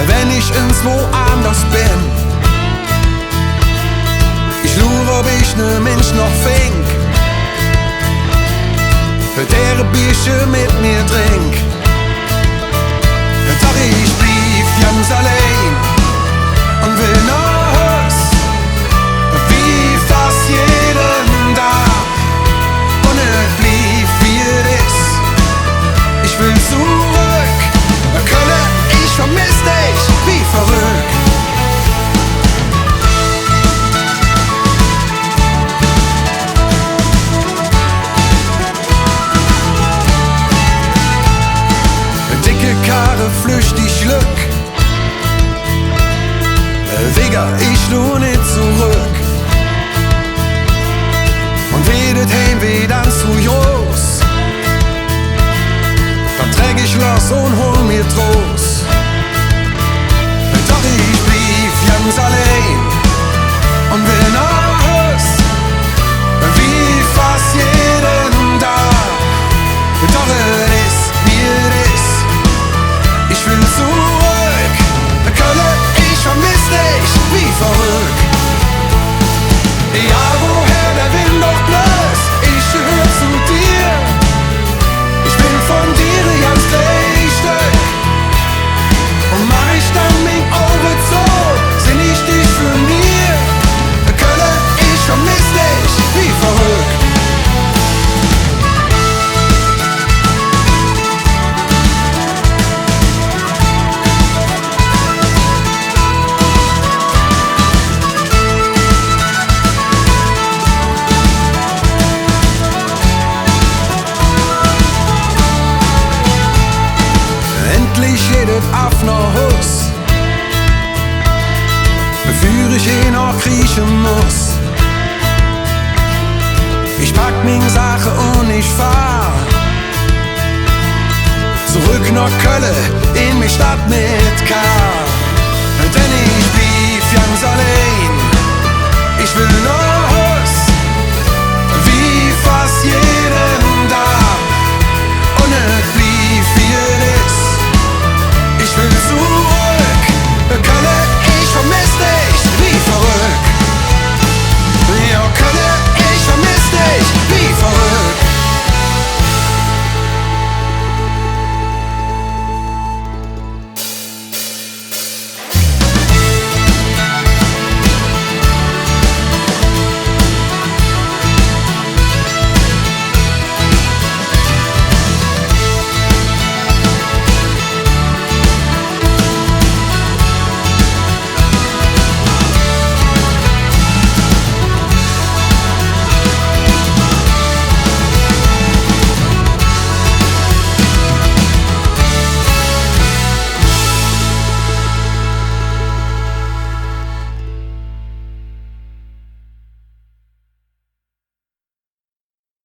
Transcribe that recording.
wenn ich ins woanders bin. Ich lure, ob ich ne Mensch noch fink, der Bierchen mit mir trink. Doch ich blieb ganz allein und will nach Haus, wie fast jeden Tag. Und es blieb wie es ist. Ich will zurück, Kölle, ich vermiss dich wie verrückt. Dicke Karre, flüchtig Glück, Digga, ich nur nicht zurück. Und wedet heim wie dann zu Jos, dann träg ich los und hol mir Trost. Doch ich blieb ganz allein und will nach Haus, wie fast jeden Tag. Doch es ist, wie es ist. Ich will zurück, Kölle, ich vermiss dich wie verrückt. Ja, woher der Wind doch bläst, ich gehör zu dir. Ich bin von dir ganz richtig. Und mach ich dann mein Auge zu, seh ich dich für mir. Kölle, ich vermiss dich wie verrückt. Jedes Affnerhus, bevor ich noch kriechen muss. Ich pack min Sache und ich fahr zurück nach Kölle in mi Stadt mit K. Denn ich blieb ganz allein, ich will noch